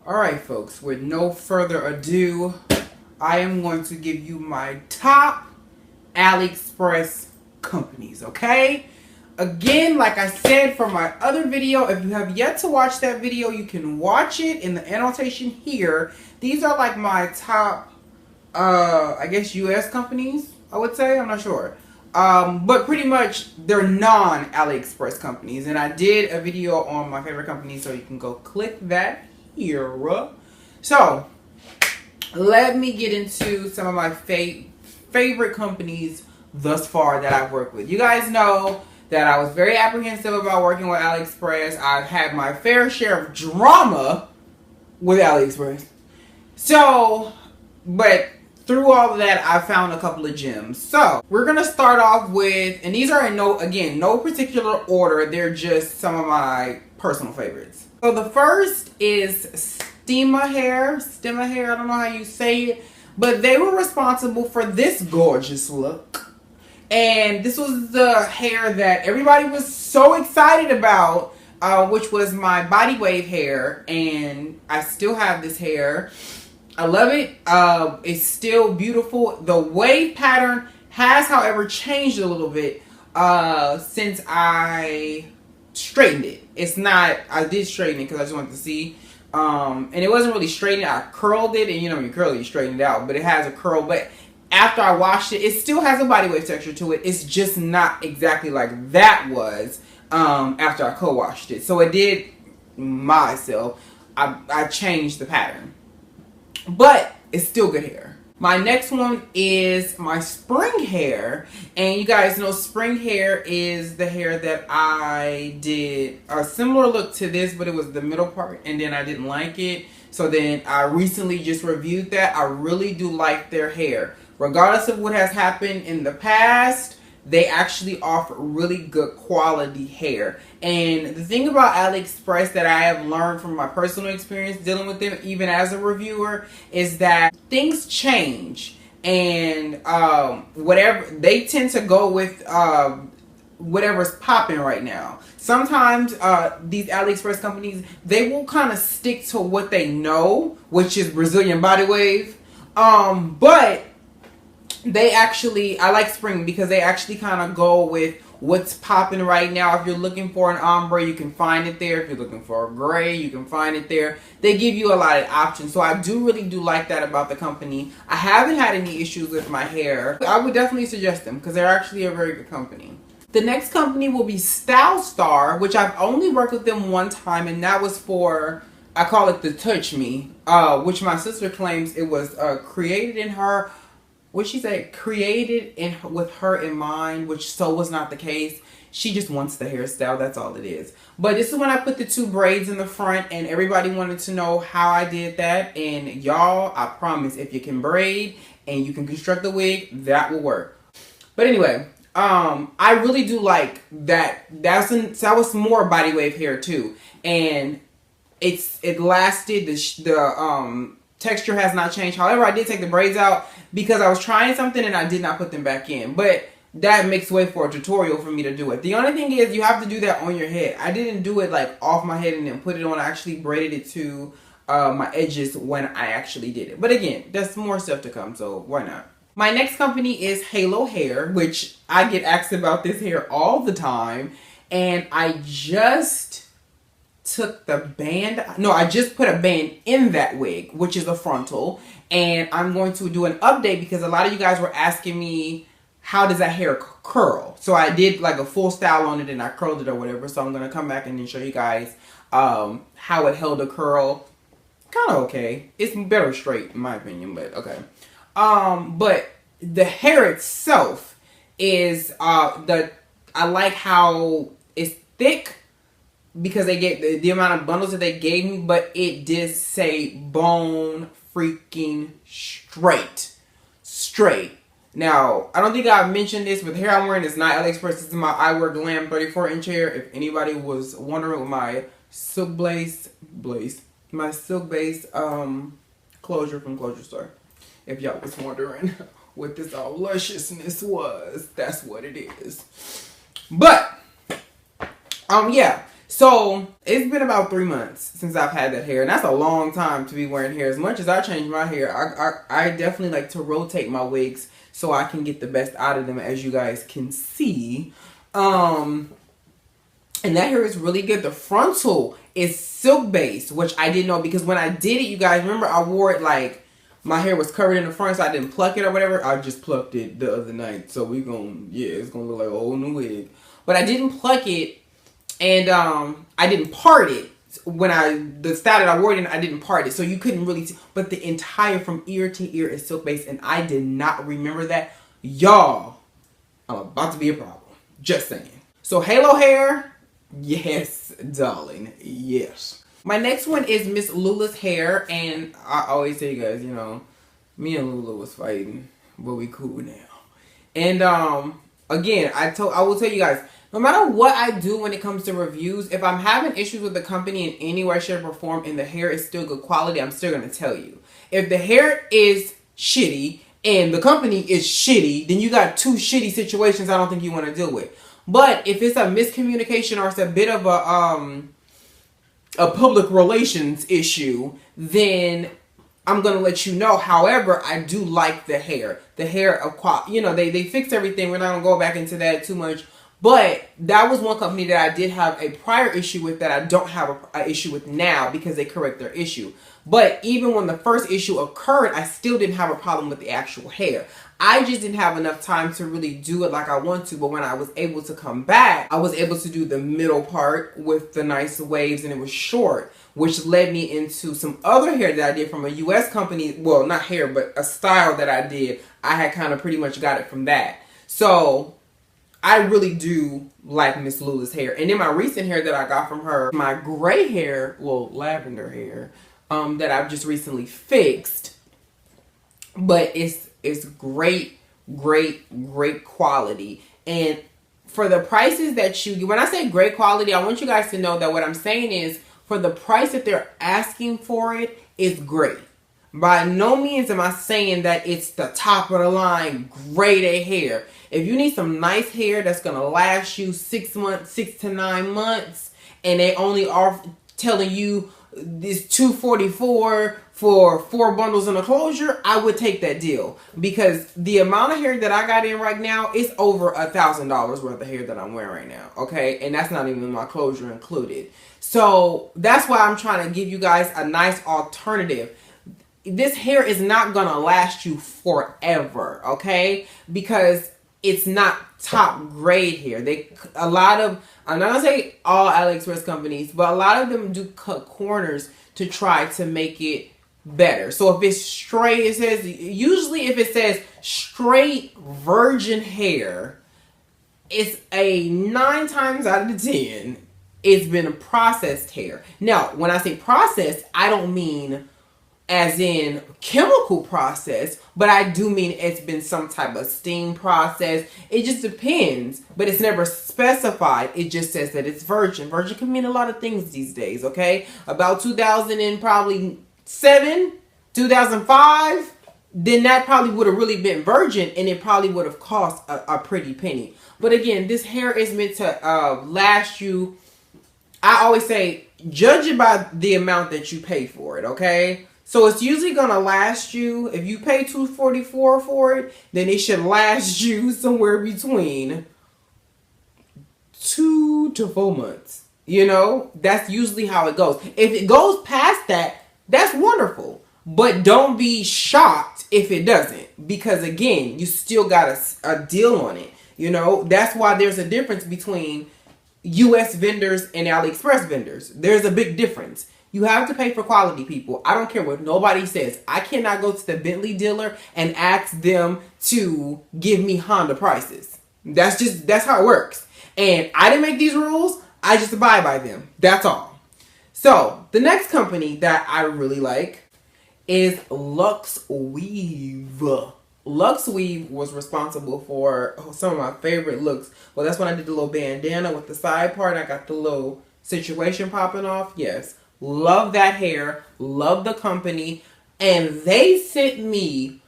Alright folks, with no further ado, I am going to give you my top AliExpress companies, okay? Again, like I said from my other video, if you have yet to watch that video, you can watch it in the annotation here. These are like my top, I guess US companies, I would say, I'm not sure. But pretty much they're non-AliExpress companies. And I did a video on my favorite companies, so you can go click that here. So, let me get into some of my favorite companies thus far that I've worked with. You guys know that I was very apprehensive about working with AliExpress. I've had my fair share of drama with AliExpress. So, but through all of that, I found a couple of gems. So, we're going to start off with, and these are in no particular order. They're just some of my personal favorites. So, the first is Stemma Hair, I don't know how you say it, but they were responsible for this gorgeous look. And this was the hair that everybody was so excited about, which was my body wave hair, and I still have this hair. I love it. It's still beautiful. The wave pattern has, however, changed a little bit since I straightened it. It's not, I did straighten it because I just wanted to see. And it wasn't really straightened. I curled it, and you know, you curl it, you straighten it out, but it has a curl. But after I washed it, it still has a body wave texture to it. It's just not exactly like that was after I co-washed it. So it did myself. I changed the pattern, but it's still good hair. My next one is my spring hair, and you guys know spring hair is the hair that I did a similar look to this, but it was the middle part, and then I didn't like it. So then I recently just reviewed that. I really do like their hair. Regardless of what has happened in the past, they actually offer really good quality hair. And the thing about AliExpress that I have learned from my personal experience dealing with them, even as a reviewer, is that things change. And whatever, they tend to go with whatever's popping right now. Sometimes these AliExpress companies, they will kind of stick to what they know, which is Brazilian body wave. But they actually, I like spring because they actually kind of go with what's popping right now. If you're looking for an ombre, you can find it there. If you're looking for a gray, you can find it there. They give you a lot of options. So I really do like that about the company. I haven't had any issues with my hair. I would definitely suggest them because they're actually a very good company. The next company will be StyleStar, which I've only worked with them one time, and that was for, I call it the Touch Me, which my sister claims it was created in her, what she said, created with her in mind, which so was not the case. She just wants the hairstyle, that's all it is. But this is when I put the two braids in the front, and everybody wanted to know how I did that. And y'all, I promise, if you can braid and you can construct the wig, that will work. But anyway, I really do like that. That was more body wave hair too, and it lasted. The texture has not changed. However, I did take the braids out because I was trying something and I did not put them back in. But that makes way for a tutorial for me to do it. The only thing is you have to do that on your head. I didn't do it like off my head and then put it on. I actually braided it to my edges when I actually did it. But again, there's more stuff to come, so why not? My next company is Halo Hair, which I get asked about this hair all the time. And I just took the band, no, I just put a band in that wig, which is a frontal, and I'm going to do an update because a lot of you guys were asking me how does that hair curl. So I did like a full style on it and I curled it or whatever. So I'm going to come back and then show you guys how it held a curl. Kind of okay. It's better straight in my opinion, but okay. But the hair itself is I like how it's thick, because they gave the amount of bundles that they gave me, but it did say bone freaking straight. Now, I don't think I've mentioned this, but the hair I'm wearing is not AliExpress. This is my iWear Glam 34-inch hair. If anybody was wondering what my silk base closure from Closure Store. If y'all was wondering what this all lusciousness was, that's what it is. But yeah. So it's been about 3 months since I've had that hair, and that's a long time to be wearing hair. As much as I change my hair, I definitely like to rotate my wigs so I can get the best out of them, as you guys can see. And that hair is really good. The frontal is silk based, which I didn't know, because when I did it, you guys remember I wore it like my hair was covered in the front, so I didn't pluck it or whatever. I just plucked it the other night, so it's gonna look like a whole new wig. But I didn't pluck it. And I didn't part it when the style that I wore it in. I didn't part it, so you couldn't really see. But the entire from ear to ear is silk based, and I did not remember that. Y'all, I'm about to be a problem. Just saying. So halo hair, yes, darling, yes. My next one is Miss Lula's hair, and I always tell you guys, you know, me and Lula was fighting, but we cool now. And again, I will tell you guys, no matter what I do when it comes to reviews, if I'm having issues with the company in any way, shape, or form, and the hair is still good quality, I'm still going to tell you. If the hair is shitty and the company is shitty, then you got two shitty situations I don't think you want to deal with. But if it's a miscommunication or it's a bit of a public relations issue, then I'm going to let you know. However, I do like the hair. The hair, you know, they fixed everything. We're not going to go back into that too much. But that was one company that I did have a prior issue with that I don't have an issue with now, because they correct their issue. But even when the first issue occurred, I still didn't have a problem with the actual hair. I just didn't have enough time to really do it like I want to. But when I was able to come back, I was able to do the middle part with the nice waves, and it was short, which led me into some other hair that I did from a US company. Well, not hair, but a style that I did. I had kind of pretty much got it from that. So I really do like Miss Lula's hair. And then my recent hair that I got from her, my gray hair, well, lavender hair, that I've just recently fixed. But it's great, great quality. And for the prices that you get, when I say great quality, I want you guys to know that what I'm saying is, for the price that they're asking for it, is great. By no means am I saying that it's the top of the line grade A hair. If you need some nice hair that's going to last you 6 months, 6 to 9 months, and they only are telling you this $244 for 4 bundles and a closure, I would take that deal. Because the amount of hair that I got in right now is over $1,000 worth of hair that I'm wearing right now. Okay? And that's not even my closure included. So that's why I'm trying to give you guys a nice alternative. This hair is not going to last you forever. Okay? Because it's not top grade hair. I'm not gonna say all AliExpress companies, but a lot of them do cut corners to try to make it better. So if it's straight, usually if it says straight virgin hair, it's a 9 times out of 10, it's been processed hair. Now, when I say processed, I don't mean as in chemical process, but I do mean it's been some type of steam process. It just depends, but it's never specified. It just says that it's virgin. Virgin can mean a lot of things these days, okay? About 2007, 2005, then that probably would have really been virgin, and it probably would have cost a pretty penny. But again, this hair is meant to last you. I always say, judge it by the amount that you pay for it, okay? So it's usually going to last you, if you pay $244 for it, then it should last you somewhere between 2 to 4 months. You know, that's usually how it goes. If it goes past that, that's wonderful. But don't be shocked if it doesn't. Because again, you still got a deal on it. You know, that's why there's a difference between US vendors and AliExpress vendors. There's a big difference. You have to pay for quality, people. I don't care what nobody says. I cannot go to the Bentley dealer and ask them to give me Honda prices. That's how it works. And I didn't make these rules. I just abide by them. That's all. So the next company that I really like is Lux Weave. Lux Weave was responsible for some of my favorite looks. Well, that's when I did the little bandana with the side part. I got the little situation popping off. Yes. Love that hair. Love the company. And they sent me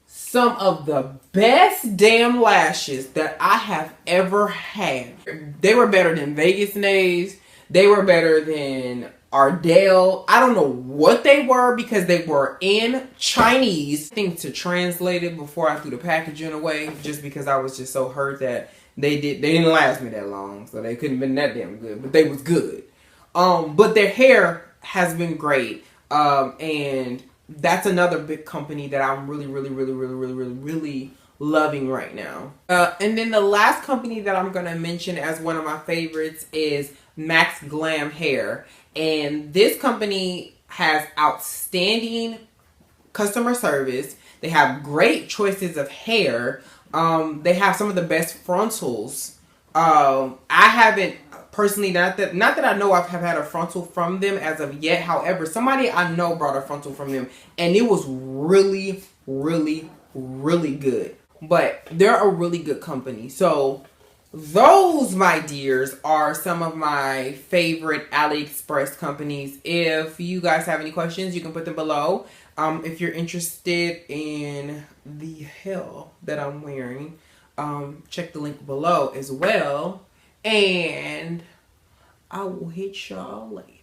some of the best damn lashes that I have ever had. They were better than Vegas Nays. They were better than Ardell. I don't know what they were because they were in Chinese. I think to translate it before I threw the packaging away, just because I was just so hurt that they didn't last me that long, so they couldn't have been that damn good, but they was good. But their hair has been great. And that's another big company that I'm really loving right now. And then the last company that I'm gonna mention as one of my favorites is Max Glam Hair. And this company has outstanding customer service. They have great choices of hair. They have some of the best frontals. I haven't personally, not that I know I've had a frontal from them as of yet. However, somebody I know brought a frontal from them, and it was really good. But they're a really good company. So those, my dears, are some of my favorite AliExpress companies. If you guys have any questions, you can put them below. If you're interested in the hell that I'm wearing, check the link below as well. And I will hit y'all later.